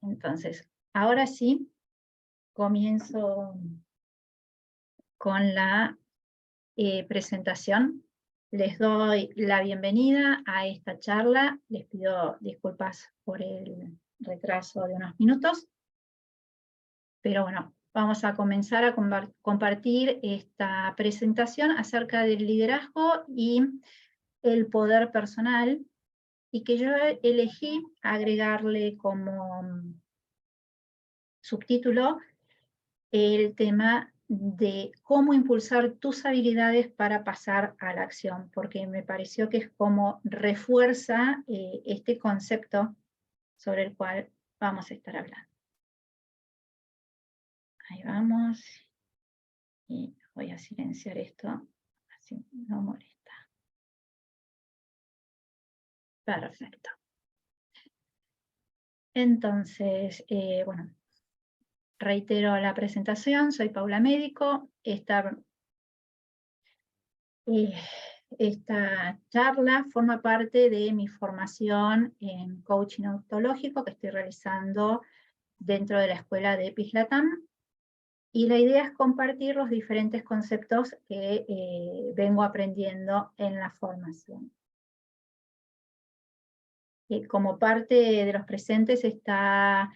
Entonces, ahora sí, comienzo con la presentación. Les doy la bienvenida a esta charla. Les pido disculpas por el retraso de unos minutos. Pero bueno, vamos a comenzar a compartir esta presentación acerca del liderazgo y el poder personal, y que yo elegí agregarle como subtítulo el tema de cómo impulsar tus habilidades para pasar a la acción, porque me pareció que es como refuerza este concepto sobre el cual vamos a estar hablando. Ahí vamos. Y voy a silenciar esto, así no molesta. Perfecto. Entonces, bueno, reitero la presentación, soy Paula Médico. Esta charla forma parte de mi formación en coaching ontológico que estoy realizando dentro de la escuela de EPIS LATAM, y la idea es compartir los diferentes conceptos que vengo aprendiendo en la formación. Como parte de los presentes está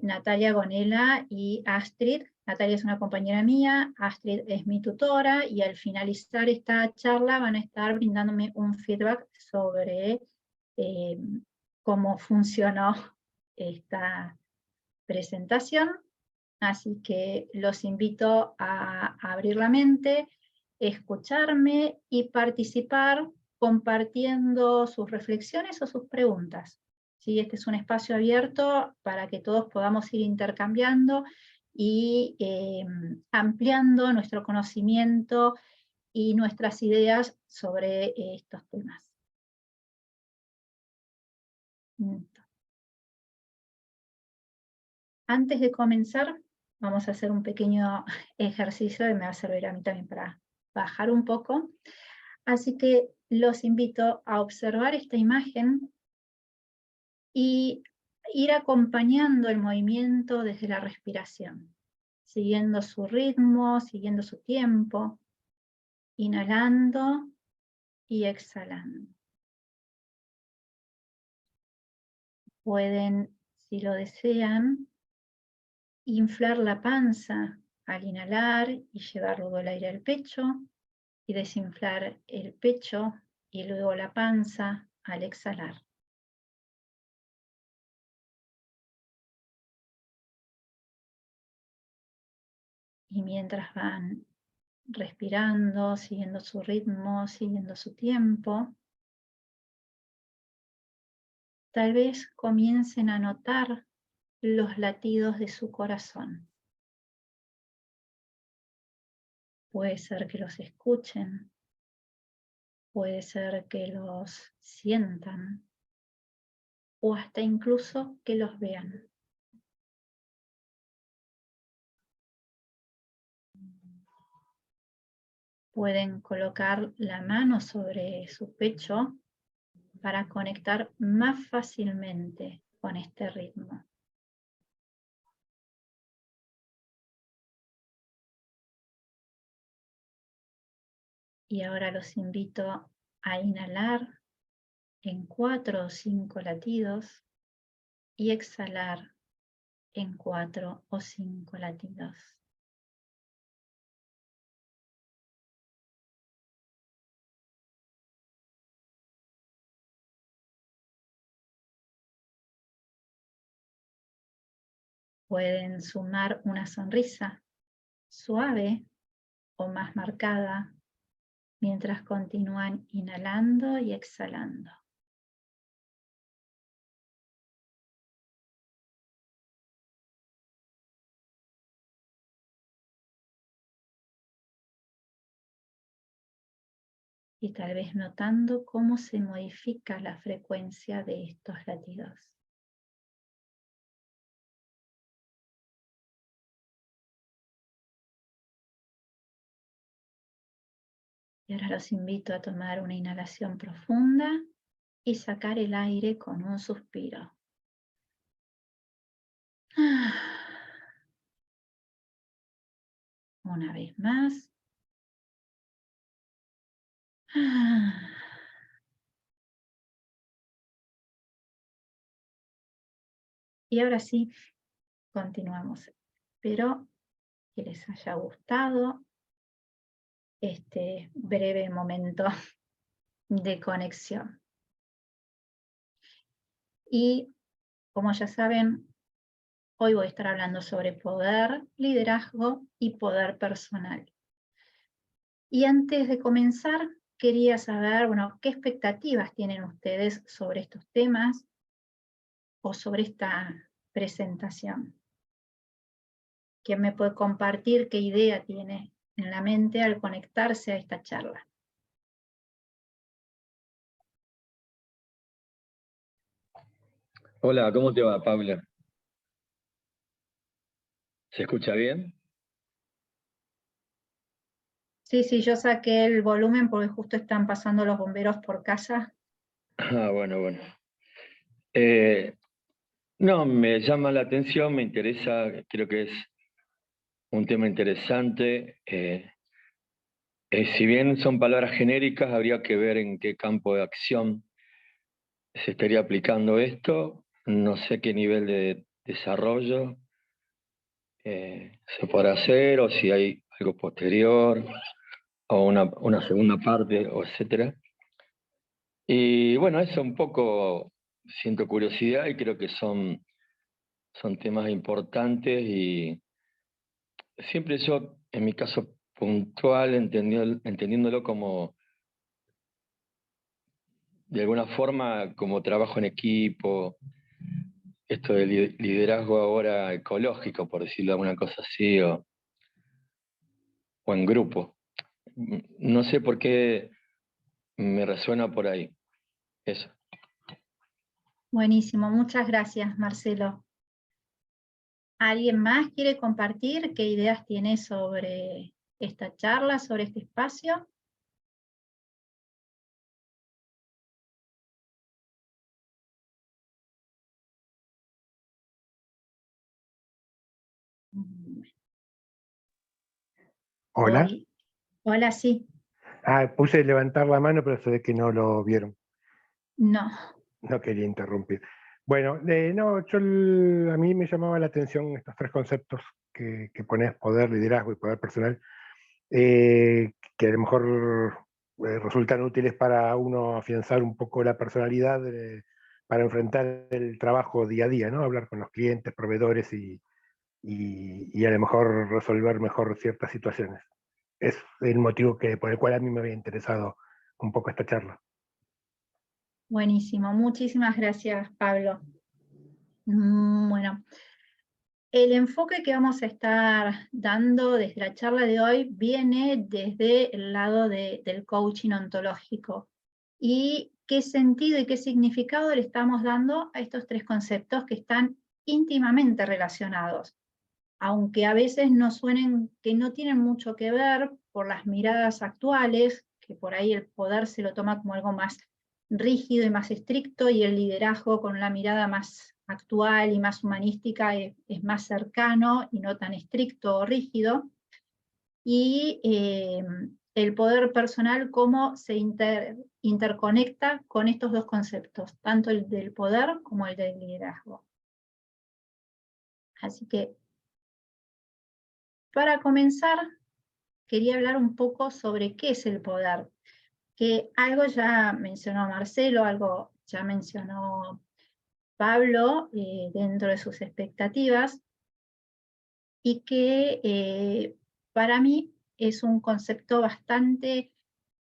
Natalia Gonella y Astrid. Natalia es una compañera mía, Astrid es mi tutora, y al finalizar esta charla van a estar brindándome un feedback sobre cómo funcionó esta presentación. Así que los invito a abrir la mente, escucharme y participar compartiendo sus reflexiones o sus preguntas. ¿Sí? Este es un espacio abierto para que todos podamos ir intercambiando y ampliando nuestro conocimiento y nuestras ideas sobre estos temas. Antes de comenzar, vamos a hacer un pequeño ejercicio que me va a servir a mí también para bajar un poco. Así que los invito a observar esta imagen y ir acompañando el movimiento desde la respiración, siguiendo su ritmo, siguiendo su tiempo, inhalando y exhalando. Pueden, si lo desean, inflar la panza al inhalar y llevar luego el aire al pecho, y desinflar el pecho y luego la panza al exhalar. Y mientras van respirando, siguiendo su ritmo, siguiendo su tiempo, tal vez comiencen a notar los latidos de su corazón. Puede ser que los escuchen, puede ser que los sientan, o hasta incluso que los vean. Pueden colocar la mano sobre su pecho para conectar más fácilmente con este ritmo. Y ahora los invito a inhalar en 4 o 5 latidos y exhalar en 4 o 5 latidos. Pueden sumar una sonrisa suave o más marcada mientras continúan inhalando y exhalando. Y tal vez notando cómo se modifica la frecuencia de estos latidos. Y ahora los invito a tomar una inhalación profunda y sacar el aire con un suspiro. Una vez más. Y ahora sí, continuamos. Espero que les haya gustado este breve momento de conexión. Y como ya saben, hoy voy a estar hablando sobre poder, liderazgo y poder personal. Y antes de comenzar, quería saber, bueno, ¿qué expectativas tienen ustedes sobre estos temas o sobre esta presentación? ¿Quién me puede compartir qué idea tiene en la mente al conectarse a esta charla? Hola, ¿cómo te va, Paula? ¿Se escucha bien? Sí, yo saqué el volumen porque justo están pasando los bomberos por casa. Ah, bueno. No, me llama la atención, me interesa, creo que es un tema interesante. Si bien son palabras genéricas, habría que ver en qué campo de acción se estaría aplicando esto. No sé qué nivel de desarrollo se podrá hacer, o si hay algo posterior, o una segunda parte, o etcétera. Y bueno, eso un poco siento curiosidad y creo que son temas importantes, y siempre yo, en mi caso puntual, entendiéndolo como, de alguna forma, como trabajo en equipo, esto de liderazgo ahora ecológico, por decirlo de alguna cosa así, o en grupo. No sé por qué me resuena por ahí, eso. Buenísimo, muchas gracias, Marcelo. ¿Alguien más quiere compartir qué ideas tiene sobre esta charla, sobre este espacio? Hola. Hola, sí. Puse levantar la mano, pero se ve que no lo vieron. No. No quería interrumpir. Bueno, no, a mí me llamaba la atención estos tres conceptos que pones: poder, liderazgo y poder personal, que a lo mejor resultan útiles para uno afianzar un poco la personalidad, para enfrentar el trabajo día a día, ¿no? Hablar con los clientes, proveedores y a lo mejor resolver mejor ciertas situaciones. Es el motivo por el cual a mí me había interesado un poco esta charla. Buenísimo, muchísimas gracias, Pablo. Bueno, el enfoque que vamos a estar dando desde la charla de hoy viene desde el lado del coaching ontológico. ¿Y qué sentido y qué significado le estamos dando a estos tres conceptos que están íntimamente relacionados? Aunque a veces nos suenen que no tienen mucho que ver por las miradas actuales, que por ahí el poder se lo toma como algo más rígido y más estricto, y el liderazgo con una mirada más actual y más humanística es más cercano y no tan estricto o rígido. Y el poder personal, cómo se interconecta con estos dos conceptos, tanto el del poder como el del liderazgo. Así que, para comenzar, quería hablar un poco sobre qué es el poder, que algo ya mencionó Marcelo, algo ya mencionó Pablo dentro de sus expectativas, y que para mí es un concepto bastante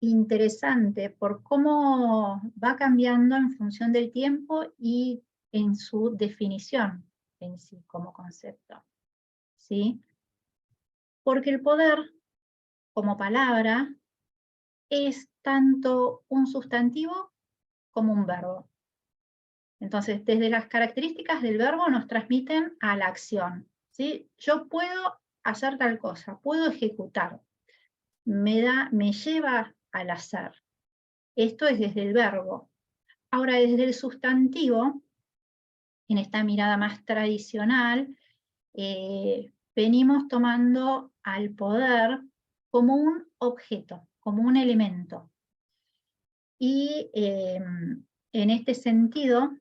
interesante por cómo va cambiando en función del tiempo y en su definición en sí como concepto, ¿sí? Porque el poder, como palabra, es tanto un sustantivo como un verbo. Entonces, desde las características del verbo nos transmiten a la acción, ¿sí? Yo puedo hacer tal cosa, puedo ejecutar, me lleva al hacer. Esto es desde el verbo. Ahora, desde el sustantivo, en esta mirada más tradicional, venimos tomando al poder como un objeto, como un elemento. Y en este sentido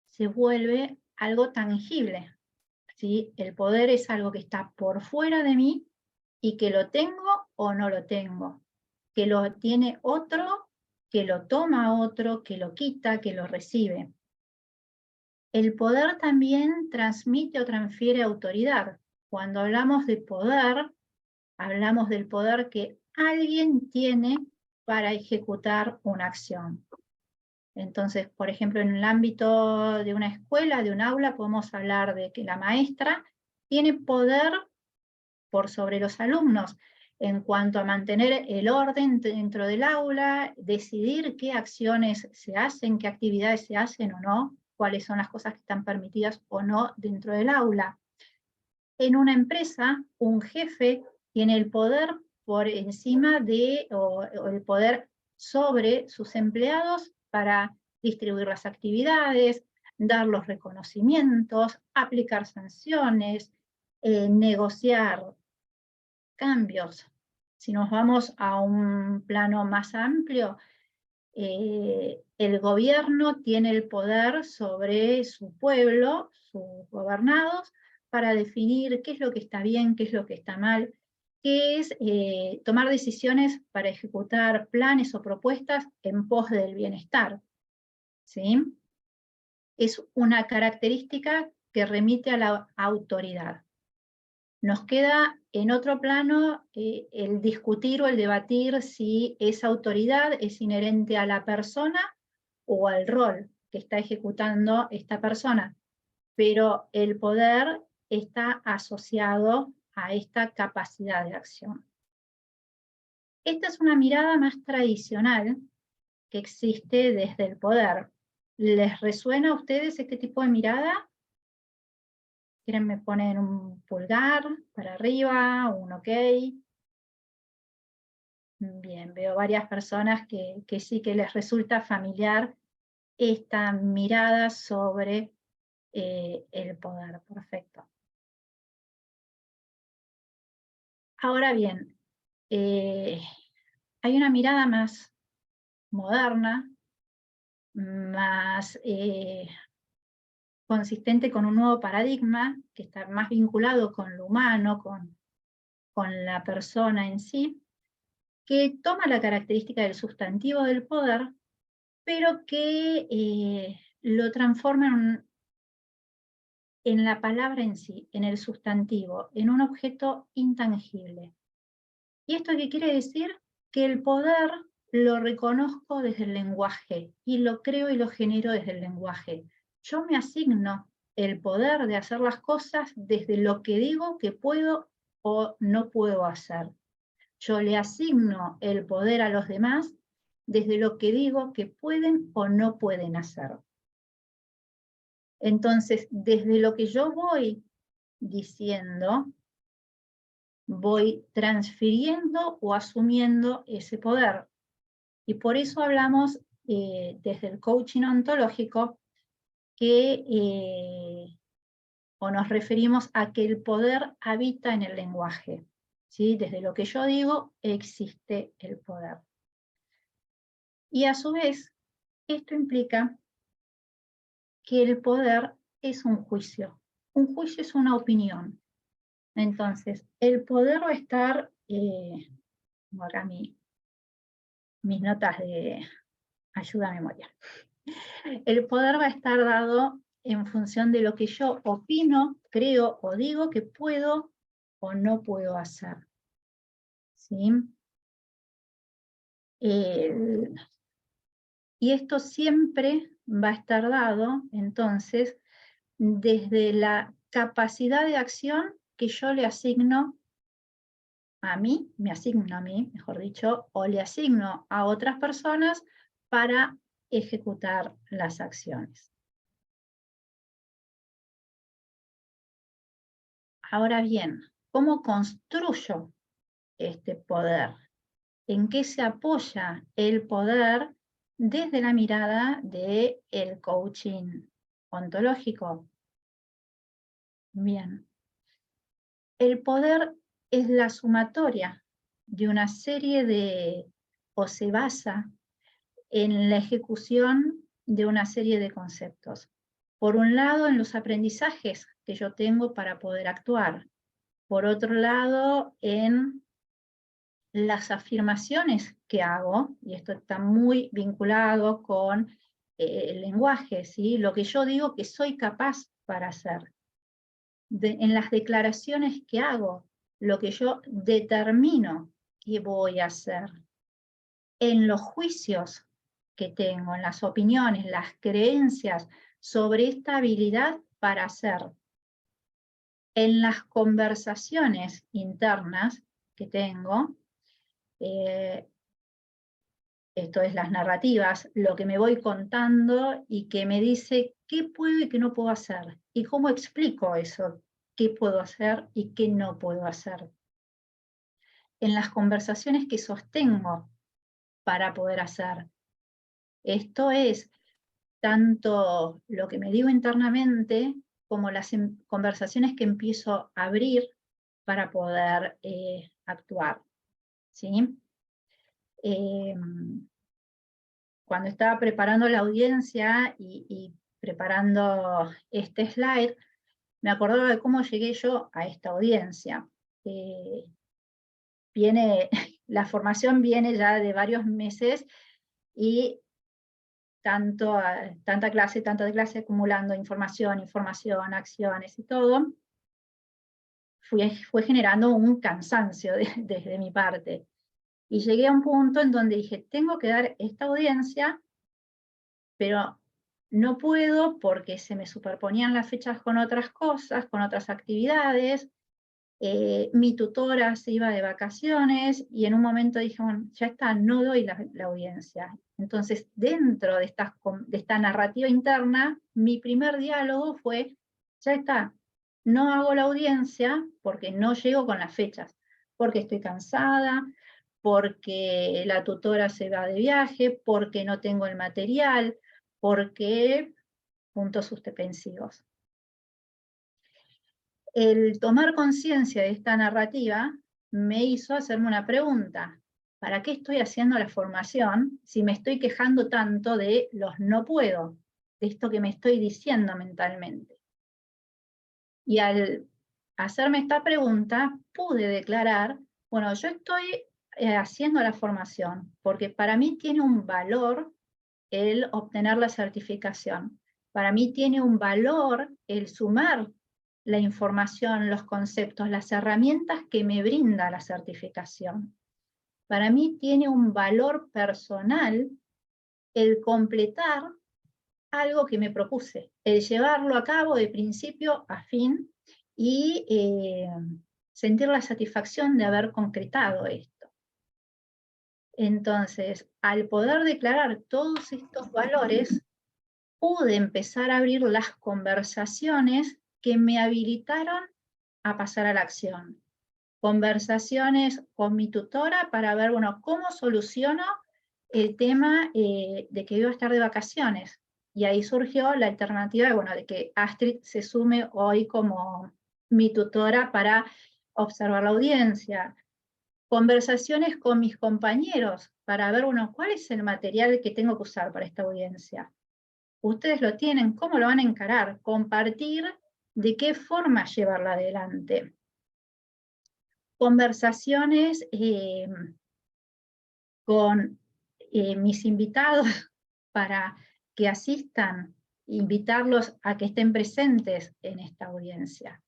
se vuelve algo tangible, ¿sí? El poder es algo que está por fuera de mí y que lo tengo o no lo tengo, que lo tiene otro, que lo toma otro, que lo quita, que lo recibe. El poder también transmite o transfiere autoridad. Cuando hablamos de poder, hablamos del poder que alguien tiene para ejecutar una acción. Entonces, por ejemplo, en el ámbito de una escuela, de un aula, podemos hablar de que la maestra tiene poder por sobre los alumnos en cuanto a mantener el orden dentro del aula, decidir qué acciones se hacen, qué actividades se hacen o no, cuáles son las cosas que están permitidas o no dentro del aula. En una empresa, un jefe tiene el poder por encima de, o el poder sobre sus empleados para distribuir las actividades, dar los reconocimientos, aplicar sanciones, negociar cambios. Si nos vamos a un plano más amplio, el gobierno tiene el poder sobre su pueblo, sus gobernados, para definir qué es lo que está bien, qué es lo que está mal, qué es tomar decisiones para ejecutar planes o propuestas en pos del bienestar, ¿sí? Es una característica que remite a la autoridad. Nos queda en otro plano el discutir o el debatir si esa autoridad es inherente a la persona o al rol que está ejecutando esta persona. Pero el poder está asociado a esta capacidad de acción. Esta es una mirada más tradicional que existe desde el poder. ¿Les resuena a ustedes este tipo de mirada? ¿Quieren me ponen un pulgar para arriba, un ok? Bien, veo varias personas que sí que les resulta familiar esta mirada sobre el poder. Perfecto. Ahora bien, hay una mirada más moderna, más consistente con un nuevo paradigma, que está más vinculado con lo humano, con la persona en sí, que toma la característica del sustantivo del poder, pero que lo transforma en la palabra en sí, en el sustantivo, en un objeto intangible. ¿Y esto qué quiere decir? Que el poder lo reconozco desde el lenguaje, y lo creo y lo genero desde el lenguaje. Yo me asigno el poder de hacer las cosas desde lo que digo que puedo o no puedo hacer. Yo le asigno el poder a los demás desde lo que digo que pueden o no pueden hacer. Entonces, desde lo que yo voy diciendo, voy transfiriendo o asumiendo ese poder. Y por eso hablamos desde el coaching ontológico o nos referimos a que el poder habita en el lenguaje. ¿Sí? Desde lo que yo digo, existe el poder. Y a su vez, esto implica que el poder es un juicio. Un juicio es una opinión. Entonces, el poder va a estar, como acá mis notas de ayuda a memoria. El poder va a estar dado en función de lo que yo opino, creo o digo que puedo o no puedo hacer. ¿Sí? Y esto siempre va a estar dado, entonces, desde la capacidad de acción que yo le asigno a mí, me asigno a mí, mejor dicho, o le asigno a otras personas para ejecutar las acciones. Ahora bien, ¿cómo construyo este poder? ¿En qué se apoya el poder desde la mirada del coaching ontológico? Bien. El poder es la sumatoria de una serie o se basa en la ejecución de una serie de conceptos. Por un lado, en los aprendizajes que yo tengo para poder actuar. Por otro lado, en las afirmaciones que hago, y esto está muy vinculado con el lenguaje, ¿sí? Lo que yo digo que soy capaz para hacer. En las declaraciones que hago, lo que yo determino que voy a hacer. En los juicios que tengo, en las opiniones, las creencias sobre esta habilidad para hacer. En las conversaciones internas que tengo, esto es las narrativas, lo que me voy contando y que me dice qué puedo y qué no puedo hacer. Y cómo explico eso, qué puedo hacer y qué no puedo hacer. En las conversaciones que sostengo para poder hacer. Esto es tanto lo que me digo internamente como las conversaciones que empiezo a abrir para poder actuar. ¿Sí? Cuando estaba preparando la audiencia y preparando este slide, me acordaba de cómo llegué yo a esta audiencia. La formación viene ya de varios meses y tanta clase acumulando información, acciones y todo, fue generando un cansancio desde mi parte. Y llegué a un punto en donde dije, tengo que dar esta audiencia, pero no puedo porque se me superponían las fechas con otras cosas, con otras actividades. Mi tutora se iba de vacaciones y en un momento dije, bueno, ya está, no doy la audiencia. Entonces, dentro de esta narrativa interna, mi primer diálogo fue, ya está, no hago la audiencia porque no llego con las fechas, porque estoy cansada, porque la tutora se va de viaje, porque no tengo el material, porque puntos suspensivos. El tomar conciencia de esta narrativa me hizo hacerme una pregunta. ¿Para qué estoy haciendo la formación si me estoy quejando tanto de los no puedo, de esto que me estoy diciendo mentalmente? Y al hacerme esta pregunta, pude declarar, bueno, yo estoy haciendo la formación porque para mí tiene un valor el obtener la certificación. Para mí tiene un valor el sumar la información, los conceptos, las herramientas que me brinda la certificación. Para mí tiene un valor personal el completar algo que me propuse, el llevarlo a cabo de principio a fin y sentir la satisfacción de haber concretado esto. Entonces, al poder declarar todos estos valores, pude empezar a abrir las conversaciones que me habilitaron a pasar a la acción. Conversaciones con mi tutora para ver, bueno, cómo soluciono el tema de que iba a estar de vacaciones. Y ahí surgió la alternativa, bueno, de que Astrid se sume hoy como mi tutora para observar la audiencia. Conversaciones con mis compañeros para ver, bueno, cuál es el material que tengo que usar para esta audiencia. Ustedes lo tienen, ¿cómo lo van a encarar? Compartir de qué forma llevarla adelante. Conversaciones con mis invitados para que asistan, invitarlos a que estén presentes en esta audiencia.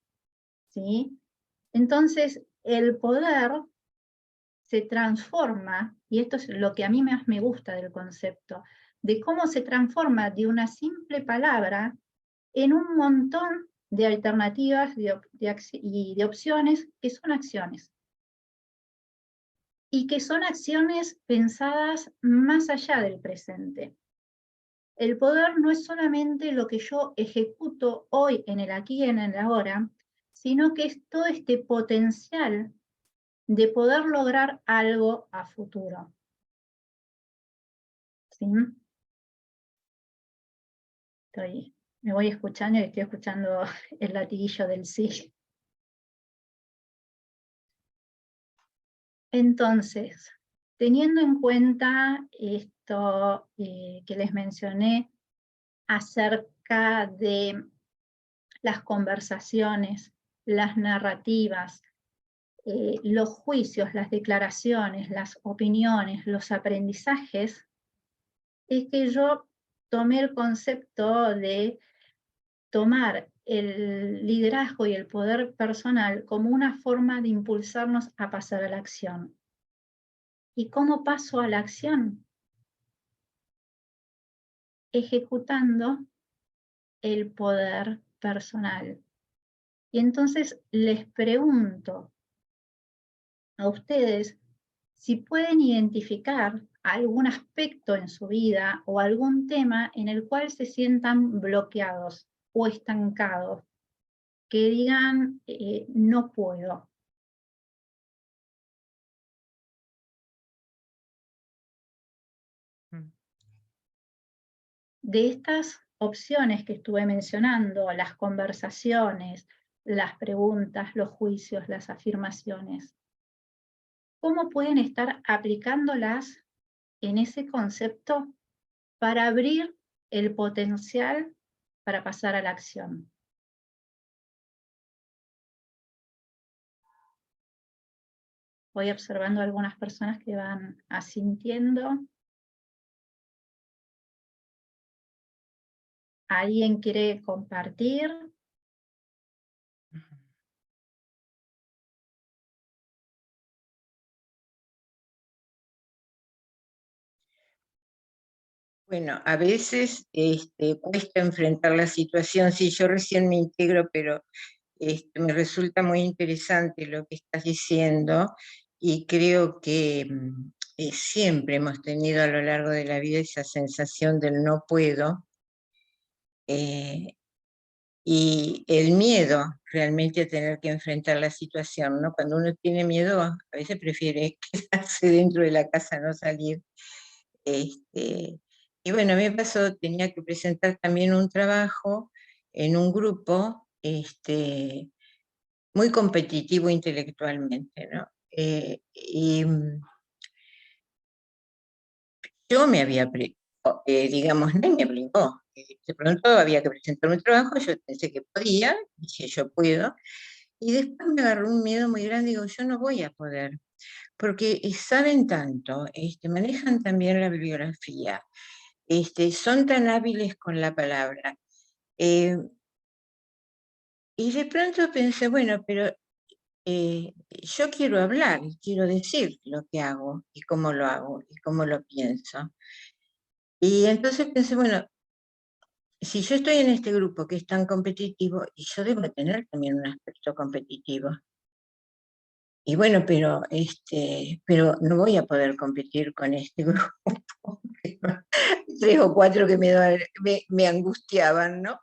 ¿Sí? Entonces, el poder se transforma, y esto es lo que a mí más me gusta del concepto, de cómo se transforma de una simple palabra en un montón de alternativas y de opciones que son acciones. Y que son acciones pensadas más allá del presente. El poder no es solamente lo que yo ejecuto hoy en el aquí y en el ahora, sino que es todo este potencial de poder lograr algo a futuro. ¿Sí? Estoy Me voy escuchando y estoy escuchando el latiguillo del sí. Entonces, teniendo en cuenta esto que les mencioné acerca de las conversaciones, las narrativas, los juicios, las declaraciones, las opiniones, los aprendizajes, es que yo tomé el concepto de tomar el liderazgo y el poder personal como una forma de impulsarnos a pasar a la acción. ¿Y cómo paso a la acción? Ejecutando el poder personal. Y entonces les pregunto a ustedes si pueden identificar algún aspecto en su vida o algún tema en el cual se sientan bloqueados o estancados, que digan, no puedo. De estas opciones que estuve mencionando, las conversaciones, las preguntas, los juicios, las afirmaciones, ¿cómo pueden estar aplicándolas en ese concepto para abrir el potencial para pasar a la acción? Voy observando algunas personas que van asintiendo. ¿Alguien quiere compartir? Bueno, a veces cuesta enfrentar la situación. Sí, yo recién me integro, pero me resulta muy interesante lo que estás diciendo y creo que siempre hemos tenido a lo largo de la vida esa sensación del no puedo y el miedo realmente a tener que enfrentar la situación, ¿no? Cuando uno tiene miedo, a veces prefiere quedarse dentro de la casa, no salir. Y bueno, a mí me pasó, tenía que presentar también un trabajo en un grupo muy competitivo intelectualmente, ¿no? Yo me había, digamos, nadie me obligó. De pronto había que presentar un trabajo, yo pensé que podía, dije yo puedo, y después me agarró un miedo muy grande, digo, yo no voy a poder, porque saben tanto, manejan también la bibliografía, son tan hábiles con la palabra. Y de pronto pensé, bueno, pero yo quiero hablar, quiero decir lo que hago y cómo lo hago y cómo lo pienso. Y entonces pensé, bueno, si yo estoy en este grupo que es tan competitivo, y yo debo tener también un aspecto competitivo. Y bueno, pero no voy a poder competir con este grupo. 3 o 4 que me angustiaban, ¿no?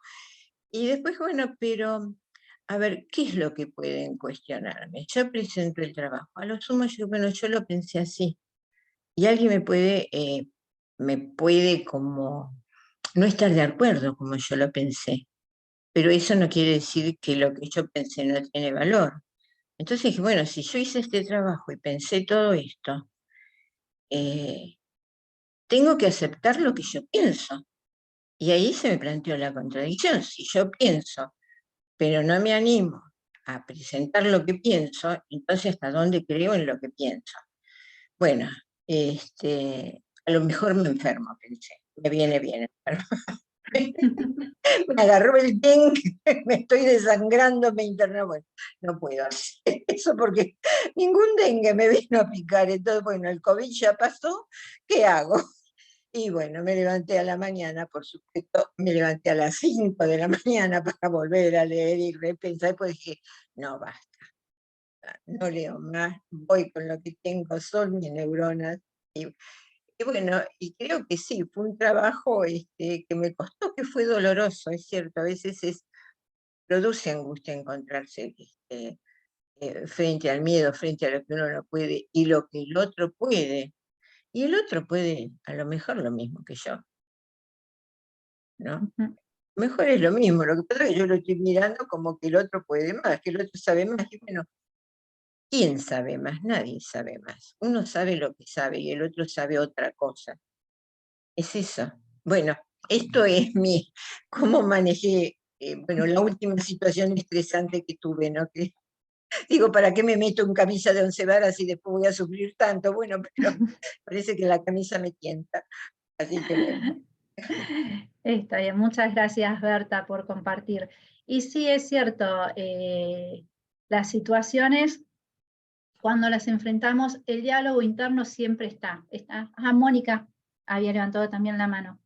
Y después, bueno, pero a ver, ¿qué es lo que pueden cuestionarme? Yo presento el trabajo. A lo sumo, yo lo pensé así. Y alguien me puede como no estar de acuerdo como yo lo pensé. Pero eso no quiere decir que lo que yo pensé no tiene valor. Entonces dije, bueno, si yo hice este trabajo y pensé todo esto, tengo que aceptar lo que yo pienso. Y ahí se me planteó la contradicción. Si yo pienso, pero no me animo a presentar lo que pienso, entonces ¿hasta dónde creo en lo que pienso? Bueno, a lo mejor me enfermo, pensé. Me viene bien enfermo. Me agarró el dengue, me estoy desangrando, me interné. Bueno, no puedo hacer eso porque ningún dengue me vino a picar. Entonces, bueno, el COVID ya pasó, ¿qué hago? Y bueno, me levanté a la mañana, por supuesto, me levanté a las 5 de la mañana para volver a leer y repensar, pues dije, no, basta, no leo más, voy con lo que tengo, son mis neuronas. Y bueno, y creo que sí, fue un trabajo que me costó, que fue doloroso, es cierto, a veces produce angustia encontrarse frente al miedo, frente a lo que uno no puede y lo que el otro puede. Y el otro puede a lo mejor lo mismo que yo, ¿no? mejor es lo mismo. Lo que pasa es que yo lo estoy mirando como que el otro puede más, que el otro sabe más. Y bueno, ¿quién sabe más? Nadie sabe más. Uno sabe lo que sabe y el otro sabe otra cosa. Es eso. Bueno, esto es cómo manejé, bueno, la última situación estresante que tuve, ¿no? Que, digo, ¿para qué me meto en camisa de 11 varas y después voy a sufrir tanto? Bueno, pero parece que la camisa me tienta. Así que bueno. Está bien, muchas gracias Berta por compartir. Y sí, es cierto, las situaciones, cuando las enfrentamos, el diálogo interno siempre está. Ah, Mónica había levantado también la mano.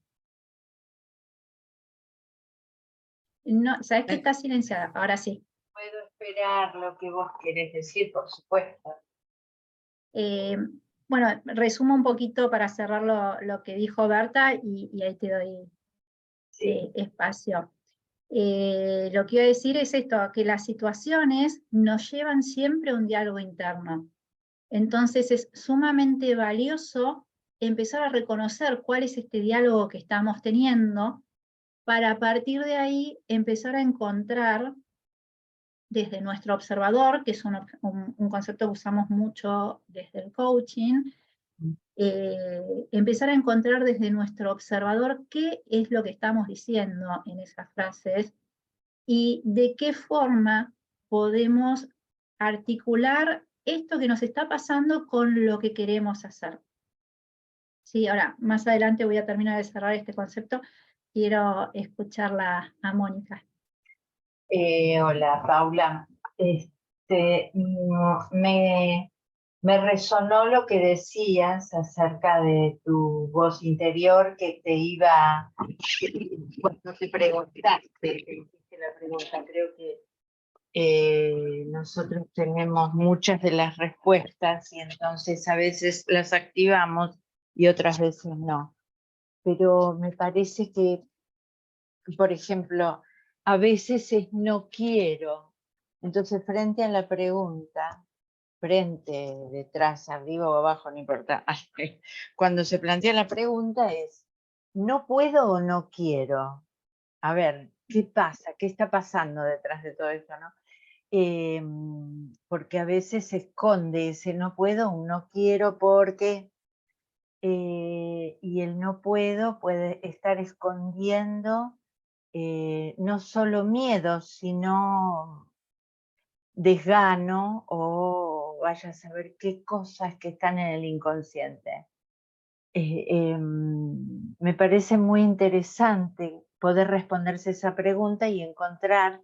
No, sabes que está silenciada, ahora sí. Puedo esperar lo que vos querés decir, por supuesto. Bueno, resumo un poquito para cerrar lo que dijo Berta y ahí te doy espacio. Lo que iba a decir es esto, que las situaciones nos llevan siempre a un diálogo interno. Entonces es sumamente valioso empezar a reconocer cuál es este diálogo que estamos teniendo para a partir de ahí empezar a encontrar desde nuestro observador, que es un concepto que usamos mucho desde el coaching, empezar a encontrar desde nuestro observador qué es lo que estamos diciendo en esas frases y de qué forma podemos articular esto que nos está pasando con lo que queremos hacer. Sí, ahora, más adelante voy a terminar de cerrar este concepto. Quiero escucharla a Mónica. Hola, Paula. Me resonó lo que decías acerca de tu voz interior que te iba, cuando te preguntaste, te hiciste la pregunta, creo que nosotros tenemos muchas de las respuestas y entonces a veces las activamos y otras veces no. Pero me parece que, por ejemplo, a veces es no quiero. Entonces, frente a la pregunta, frente, detrás, arriba o abajo, no importa. Cuando se plantea la pregunta es, ¿no puedo o no quiero? A ver, ¿qué pasa? ¿Qué está pasando detrás de todo esto, no? Porque a veces se esconde ese no puedo, un no quiero porque... y el no puedo puede estar escondiendo no solo miedo, sino desgano o vaya a saber qué cosas que están en el inconsciente. Me parece muy interesante poder responderse esa pregunta y encontrar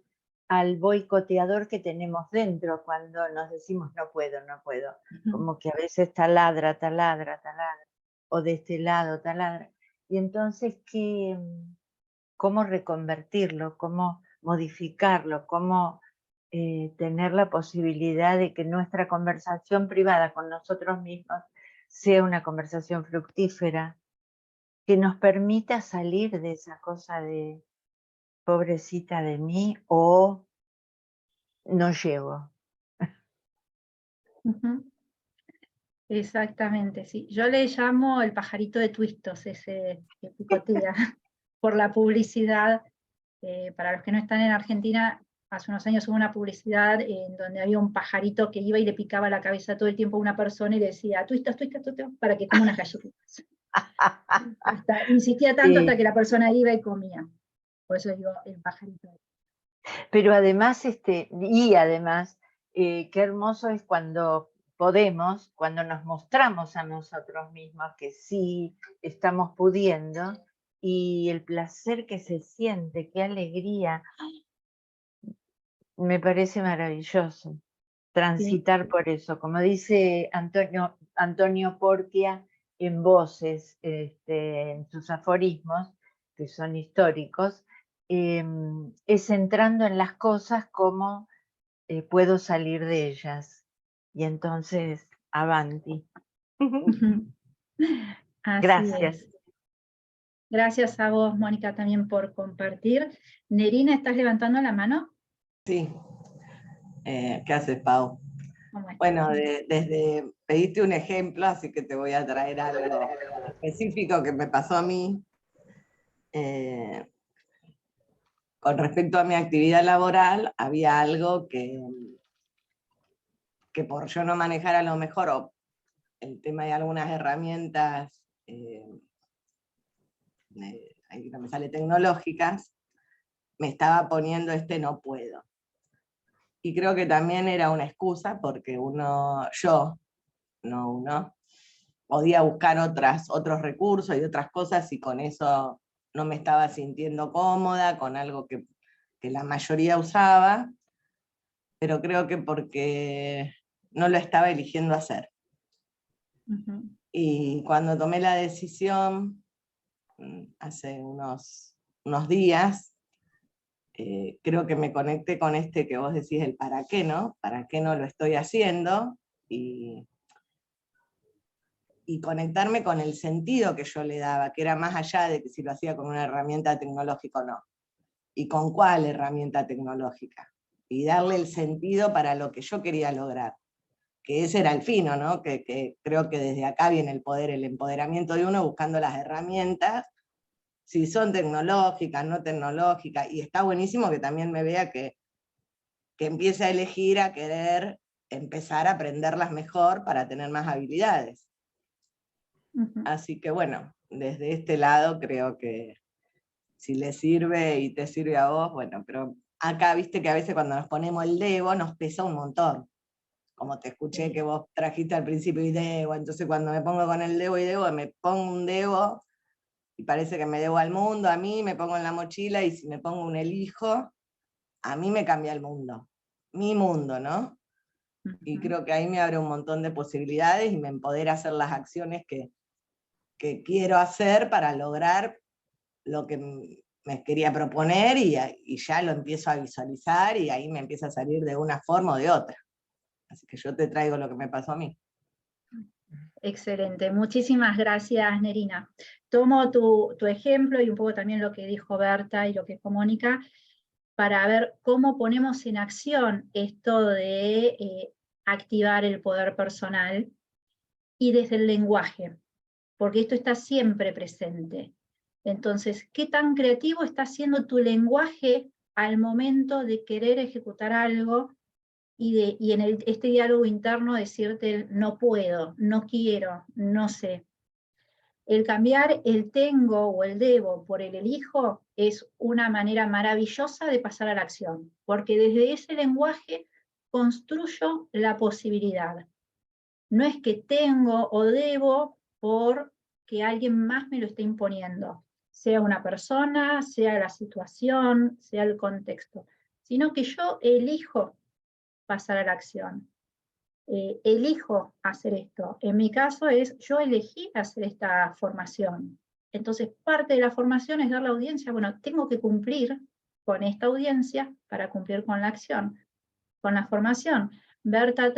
al boicoteador que tenemos dentro cuando nos decimos no puedo, no puedo. Como que a veces taladra, taladra, taladra, o de este lado taladra. Y entonces, ¿cómo reconvertirlo? ¿Cómo modificarlo? ¿Cómo tener la posibilidad de que nuestra conversación privada con nosotros mismos sea una conversación fructífera, que nos permita salir de esa cosa de pobrecita de mí o no llego? Exactamente, sí. Yo le llamo el pajarito de Twistos, ese que picotea por la publicidad. Para los que no están en Argentina, hace unos años hubo una publicidad en donde había un pajarito que iba y le picaba la cabeza todo el tiempo a una persona y le decía, Twistos, Twistos, Twistos, para que coma unas galletitas. Insistía tanto hasta que la persona iba y comía. Por eso digo el pajarito. Pero además, qué hermoso es cuando podemos, cuando nos mostramos a nosotros mismos que sí estamos pudiendo, y el placer que se siente, qué alegría, me parece maravilloso transitar por eso. Como dice Antonio Porquia en Voces, en sus aforismos, que son históricos, es entrando en las cosas como puedo salir de ellas. Y entonces, avanti. Gracias. Es. Gracias a vos, Mónica, también por compartir. Nerina, ¿estás levantando la mano? Sí. ¿Qué haces, Pau? Bueno, desde pediste un ejemplo, así que te voy a traer algo específico que me pasó a mí. con respecto a mi actividad laboral, había algo que por yo no manejar a lo mejor, o el tema de algunas herramientas, ahí no me sale, tecnológicas, me estaba poniendo no puedo. Y creo que también era una excusa porque yo, podía buscar otros recursos y otras cosas, y con eso no me estaba sintiendo cómoda, con algo que la mayoría usaba, pero creo que porque no lo estaba eligiendo hacer. Y cuando tomé la decisión, hace unos días, creo que me conecté con que vos decís, el para qué, ¿no? ¿Para qué no lo estoy haciendo? Y conectarme con el sentido que yo le daba, que era más allá de que si lo hacía con una herramienta tecnológica o no. Y con cuál herramienta tecnológica. Y darle el sentido para lo que yo quería lograr. Que ese era el fin, ¿no? Que creo que desde acá viene el poder, el empoderamiento de uno buscando las herramientas, si son tecnológicas, no tecnológicas, y está buenísimo que también me vea que empiece a elegir, a querer empezar a aprenderlas mejor para tener más habilidades. Así que bueno, desde este lado creo que si le sirve y te sirve a vos, bueno, pero acá viste que a veces cuando nos ponemos el debo nos pesa un montón. Como te escuché que vos trajiste al principio y debo, entonces cuando me pongo con el debo y debo, me pongo un debo y parece que me debo al mundo, a mí me pongo en la mochila, y si me pongo un elijo, a mí me cambia el mundo, mi mundo, ¿no? Y creo que ahí me abre un montón de posibilidades y me empodera a hacer las acciones que quiero hacer para lograr lo que me quería proponer, y ya lo empiezo a visualizar y ahí me empieza a salir de una forma o de otra. Así que yo te traigo lo que me pasó a mí. Excelente, muchísimas gracias, Nerina. Tomo tu ejemplo y un poco también lo que dijo Berta y lo que dijo Mónica, para ver cómo ponemos en acción esto de activar el poder personal, y desde el lenguaje, porque esto está siempre presente. Entonces, ¿qué tan creativo está siendo tu lenguaje al momento de querer ejecutar algo y en este diálogo interno decirte no puedo, no quiero, no sé? El cambiar el tengo o el debo por el elijo es una manera maravillosa de pasar a la acción, porque desde ese lenguaje construyo la posibilidad. No es que tengo o debo porque alguien más me lo esté imponiendo, sea una persona, sea la situación, sea el contexto, sino que yo elijo pasar a la acción. Elijo hacer esto. En mi caso yo elegí hacer esta formación. Entonces, parte de la formación es dar la audiencia, bueno, tengo que cumplir con esta audiencia para cumplir con la acción, con la formación. Berta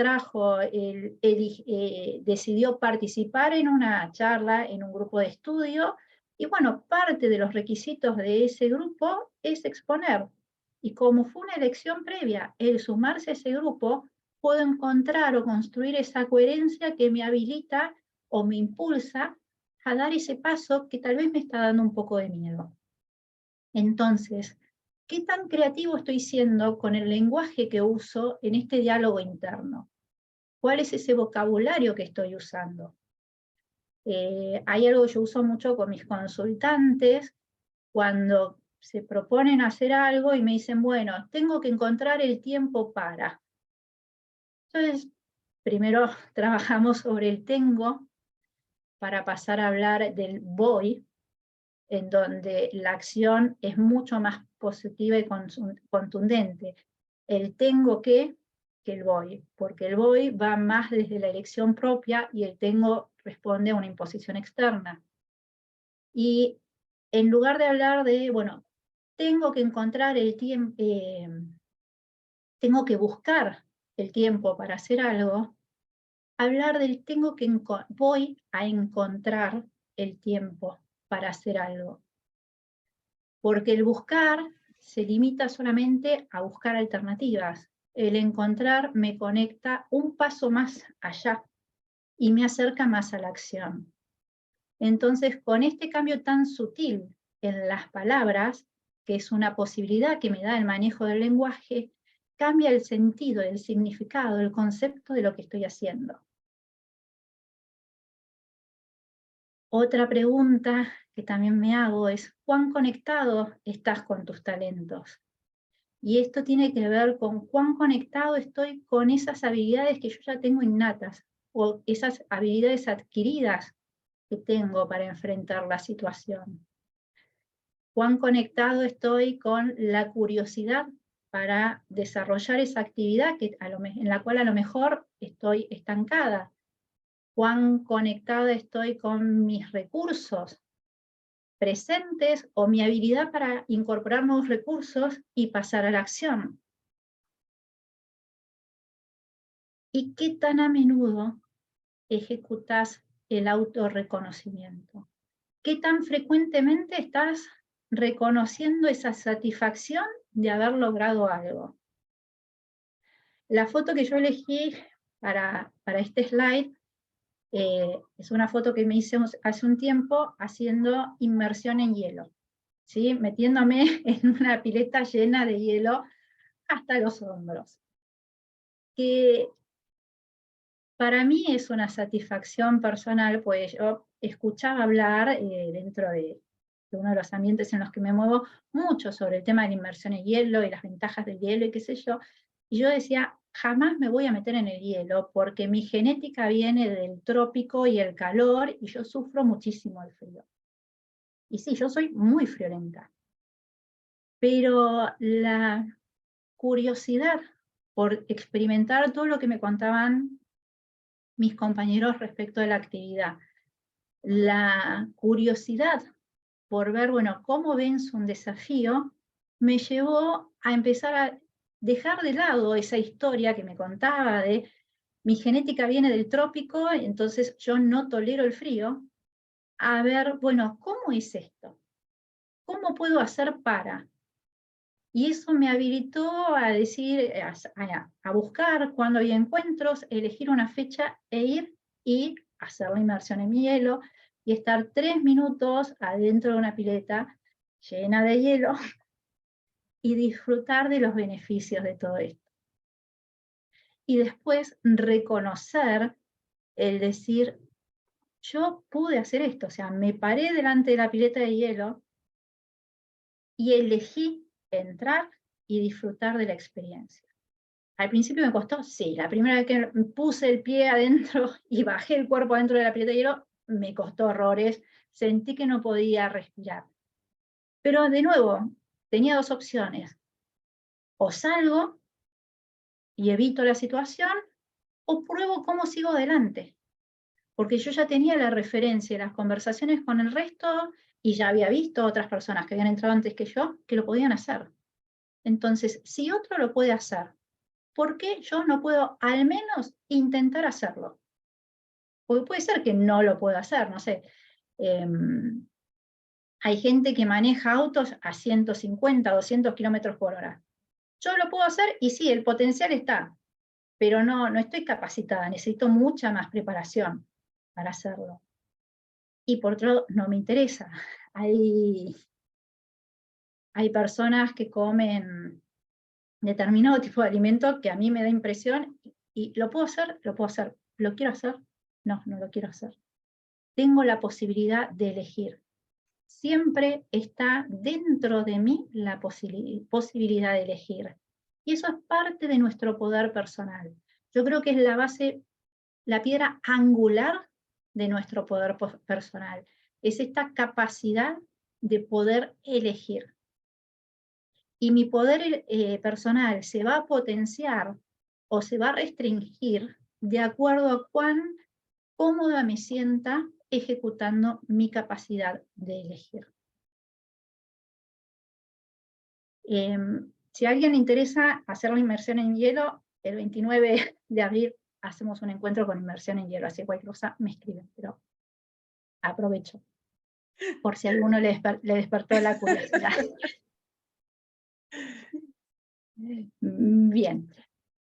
decidió participar en una charla, en un grupo de estudio, y bueno, parte de los requisitos de ese grupo es exponer. Y como fue una elección previa, el sumarse a ese grupo, puedo encontrar o construir esa coherencia que me habilita o me impulsa a dar ese paso que tal vez me está dando un poco de miedo. Entonces, ¿qué tan creativo estoy siendo con el lenguaje que uso en este diálogo interno? ¿Cuál es ese vocabulario que estoy usando? Hay algo que yo uso mucho con mis consultantes cuando se proponen hacer algo y me dicen, bueno, tengo que encontrar el tiempo para. Entonces, primero trabajamos sobre el tengo para pasar a hablar del voy, en donde la acción es mucho más positiva y contundente. El tengo que el voy, porque el voy va más desde la elección propia y el tengo responde a una imposición externa. Y en lugar de hablar de, bueno, tengo que encontrar el tiempo, tengo que buscar el tiempo para hacer algo, hablar del voy a encontrar el tiempo para hacer algo. Porque el buscar se limita solamente a buscar alternativas. El encontrar me conecta un paso más allá y me acerca más a la acción. Entonces, con este cambio tan sutil en las palabras, que es una posibilidad que me da el manejo del lenguaje, cambia el sentido, el significado, el concepto de lo que estoy haciendo. Otra pregunta que también me hago es, ¿cuán conectado estás con tus talentos? Y esto tiene que ver con cuán conectado estoy con esas habilidades que yo ya tengo innatas, o esas habilidades adquiridas que tengo para enfrentar la situación. Cuán conectado estoy con la curiosidad para desarrollar esa actividad en la cual a lo mejor estoy estancada. Cuán conectada estoy con mis recursos presentes o mi habilidad para incorporar nuevos recursos y pasar a la acción. ¿Y qué tan a menudo ejecutas el autorreconocimiento? ¿Qué tan frecuentemente estás reconociendo esa satisfacción de haber logrado algo? La foto que yo elegí para este slide es una foto que me hice hace un tiempo haciendo inmersión en hielo, ¿sí? Metiéndome en una pileta llena de hielo hasta los hombros. Que para mí es una satisfacción personal, pues yo escuchaba hablar dentro de uno de los ambientes en los que me muevo mucho sobre el tema de la inmersión en hielo y las ventajas del hielo y qué sé yo, y yo decía, jamás me voy a meter en el hielo porque mi genética viene del trópico y el calor y yo sufro muchísimo el frío. Y sí, yo soy muy friolenta, pero la curiosidad por experimentar todo lo que me contaban mis compañeros respecto de la actividad, la curiosidad por ver, bueno, cómo venzo un desafío, me llevó a empezar a dejar de lado esa historia que me contaba de mi genética viene del trópico, entonces yo no tolero el frío, a ver, bueno, ¿cómo es esto? ¿Cómo puedo hacer para? Y eso me habilitó a decir, a buscar cuando había encuentros, elegir una fecha e ir y hacer la inmersión en mi hielo y estar 3 minutos adentro de una pileta llena de hielo y disfrutar de los beneficios de todo esto. Y después reconocer el decir, yo pude hacer esto, o sea, me paré delante de la pileta de hielo y elegí entrar y disfrutar de la experiencia. Al principio me costó, sí, la primera vez que puse el pie adentro y bajé el cuerpo adentro de la pileta de hielo, me costó horrores, sentí que no podía respirar. Pero de nuevo, tenía 2 opciones, o salgo y evito la situación, o pruebo cómo sigo adelante. Porque yo ya tenía la referencia de las conversaciones con el resto y ya había visto otras personas que habían entrado antes que yo que lo podían hacer. Entonces, si otro lo puede hacer, ¿por qué yo no puedo al menos intentar hacerlo? Porque puede ser que no lo pueda hacer, no sé. Hay gente que maneja autos a 150, 200 kilómetros por hora. Yo lo puedo hacer y sí, el potencial está, pero no estoy capacitada, necesito mucha más preparación para hacerlo. Y por otro lado, no me interesa. Hay personas que comen determinado tipo de alimento que a mí me da impresión y lo puedo hacer, ¿lo quiero hacer? No lo quiero hacer. Tengo la posibilidad de elegir. Siempre está dentro de mí la posibilidad de elegir. Y eso es parte de nuestro poder personal. Yo creo que es la base, la piedra angular de nuestro poder personal. Es esta capacidad de poder elegir. Y mi poder personal se va a potenciar o se va a restringir de acuerdo a cuán cómoda me sienta ejecutando mi capacidad de elegir. Si a alguien le interesa hacer la inmersión en hielo, el 29 de abril hacemos un encuentro con inmersión en hielo, así cualquier cosa me escriben, pero aprovecho, por si a alguno le despertó la curiosidad. Bien,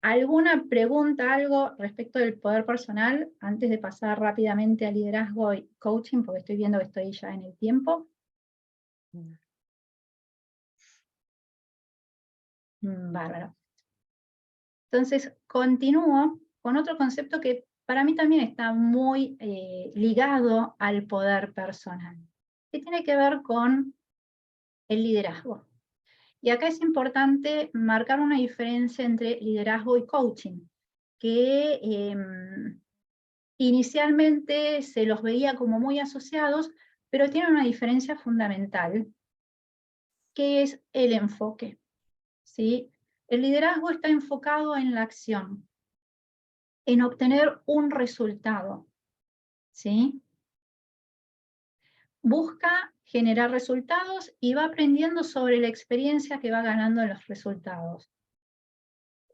¿alguna pregunta, algo respecto del poder personal, antes de pasar rápidamente a liderazgo y coaching, porque estoy viendo que estoy ya en el tiempo? Bárbaro. Entonces, continúo con otro concepto que para mí también está muy ligado al poder personal, que tiene que ver con el liderazgo. Y acá es importante marcar una diferencia entre liderazgo y coaching, que inicialmente se los veía como muy asociados, pero tienen una diferencia fundamental, que es el enfoque, ¿sí? El liderazgo está enfocado en la acción, en obtener un resultado, ¿sí? Busca generar resultados y va aprendiendo sobre la experiencia que va ganando en los resultados.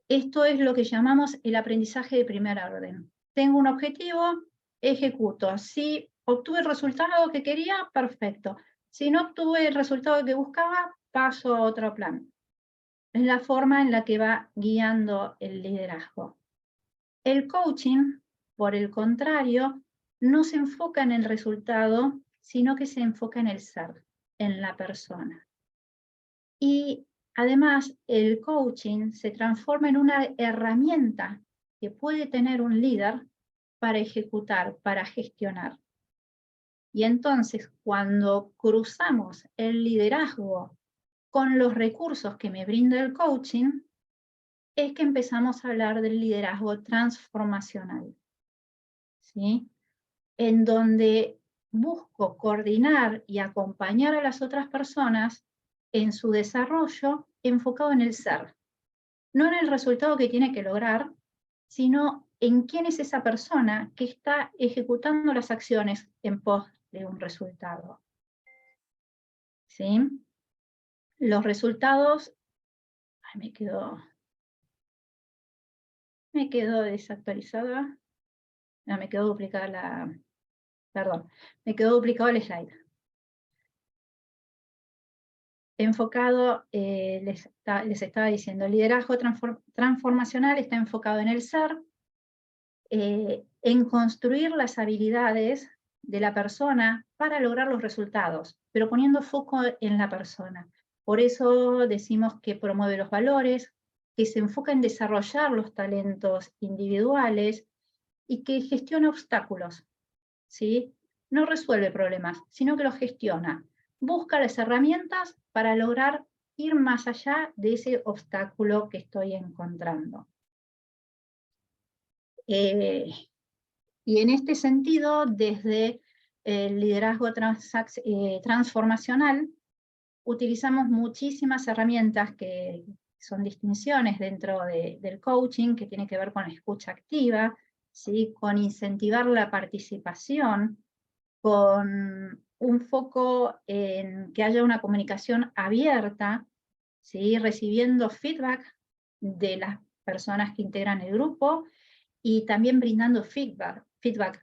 Esto es lo que llamamos el aprendizaje de primer orden. Tengo un objetivo, ejecuto. Si obtuve el resultado que quería, perfecto. Si no obtuve el resultado que buscaba, paso a otro plan. Es la forma en la que va guiando el liderazgo. El coaching, por el contrario, no se enfoca en el resultado, sino que se enfoca en el ser, en la persona. Y además, el coaching se transforma en una herramienta que puede tener un líder para ejecutar, para gestionar. Y entonces, cuando cruzamos el liderazgo con los recursos que me brinda el coaching, es que empezamos a hablar del liderazgo transformacional, ¿sí? En donde busco coordinar y acompañar a las otras personas en su desarrollo enfocado en el ser. No en el resultado que tiene que lograr, sino en quién es esa persona que está ejecutando las acciones en pos de un resultado. ¿Sí? Los resultados... Ay, me quedó desactualizada. No, me quedó duplicada la... Perdón, me quedó duplicado el slide. Enfocado, les estaba diciendo, el liderazgo transformacional está enfocado en el ser, en construir las habilidades de la persona para lograr los resultados, pero poniendo foco en la persona. Por eso decimos que promueve los valores, que se enfoca en desarrollar los talentos individuales y que gestiona obstáculos, ¿sí? No resuelve problemas, sino que los gestiona. Busca las herramientas para lograr ir más allá de ese obstáculo que estoy encontrando. Y en este sentido, desde el liderazgo transformacional, utilizamos muchísimas herramientas que son distinciones dentro del coaching, que tiene que ver con la escucha activa, ¿sí? Con incentivar la participación, con un foco en que haya una comunicación abierta, ¿sí? Recibiendo feedback de las personas que integran el grupo y también brindando feedback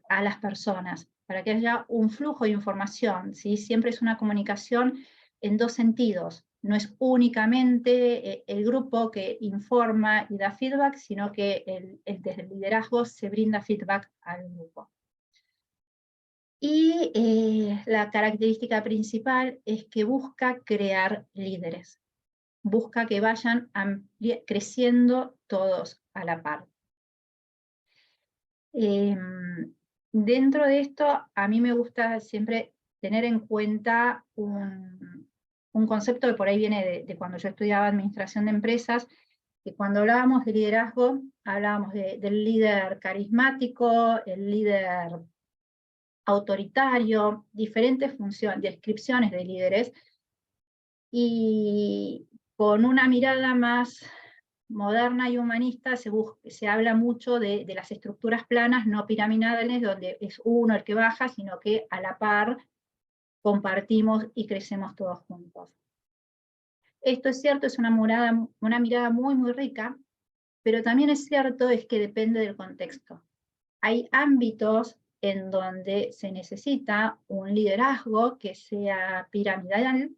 a las personas para que haya un flujo de información, ¿sí? Siempre es una comunicación en dos sentidos. No es únicamente el grupo que informa y da feedback, sino que desde el liderazgo se brinda feedback al grupo. Y la característica principal es que busca crear líderes. Busca que vayan creciendo todos a la par. Dentro de esto, a mí me gusta siempre tener en cuenta un concepto que por ahí viene de cuando yo estudiaba administración de empresas, que cuando hablábamos de liderazgo, hablábamos del líder carismático, el líder autoritario, diferentes funciones, descripciones de líderes, y con una mirada más moderna y humanista se habla mucho de las estructuras planas, no piramidales, donde es uno el que baja, sino que a la par compartimos y crecemos todos juntos. Esto es cierto, es una mirada muy, muy rica, pero también es cierto es que depende del contexto. Hay ámbitos en donde se necesita un liderazgo que sea piramidal,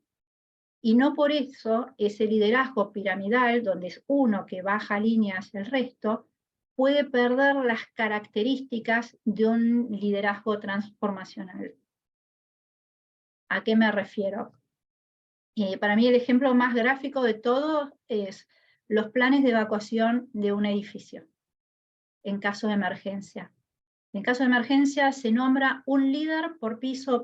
y no por eso ese liderazgo piramidal, donde es uno que baja líneas hacia el resto, puede perder las características de un liderazgo transformacional. ¿A qué me refiero? Para mí el ejemplo más gráfico de todo es los planes de evacuación de un edificio en caso de emergencia. En caso de emergencia se nombra un líder por piso o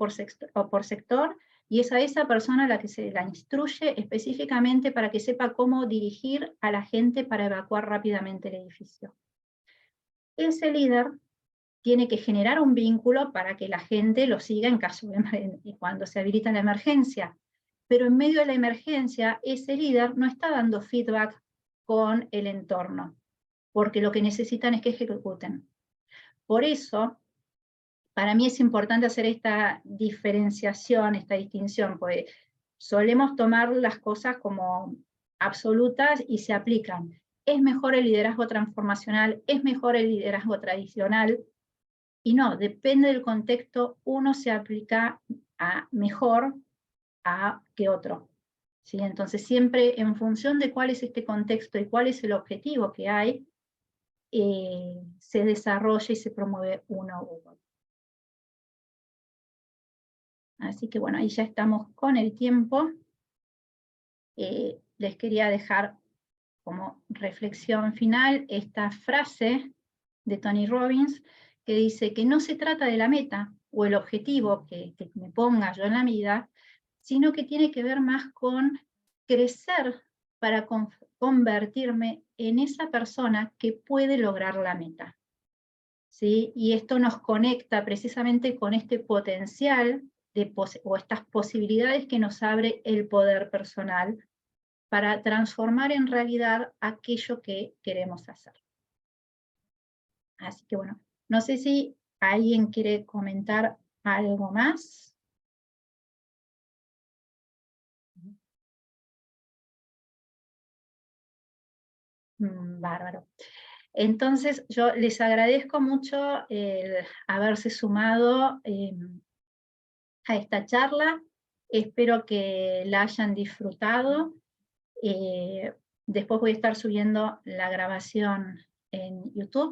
por sector, y es a esa persona a la que se la instruye específicamente para que sepa cómo dirigir a la gente para evacuar rápidamente el edificio. Ese líder tiene que generar un vínculo para que la gente lo siga en caso de cuando se habilita la emergencia. Pero en medio de la emergencia, ese líder no está dando feedback con el entorno, porque lo que necesitan es que ejecuten. Por eso, para mí es importante hacer esta diferenciación, esta distinción, porque solemos tomar las cosas como absolutas y se aplican. ¿Es mejor el liderazgo transformacional? ¿Es mejor el liderazgo tradicional? Y no, depende del contexto, uno se aplica mejor que otro. ¿Sí? Entonces siempre en función de cuál es este contexto y cuál es el objetivo que hay, se desarrolla y se promueve uno u otro. Así que bueno, ahí ya estamos con el tiempo. Les quería dejar como reflexión final esta frase de Tony Robbins, que dice que no se trata de la meta o el objetivo que me ponga yo en la vida, sino que tiene que ver más con crecer para convertirme en esa persona que puede lograr la meta. ¿Sí? Y esto nos conecta precisamente con este potencial o estas posibilidades que nos abre el poder personal para transformar en realidad aquello que queremos hacer. Así que bueno, no sé si alguien quiere comentar algo más. Bárbaro. Entonces yo les agradezco mucho el haberse sumado a esta charla. Espero que la hayan disfrutado. Después voy a estar subiendo la grabación en YouTube.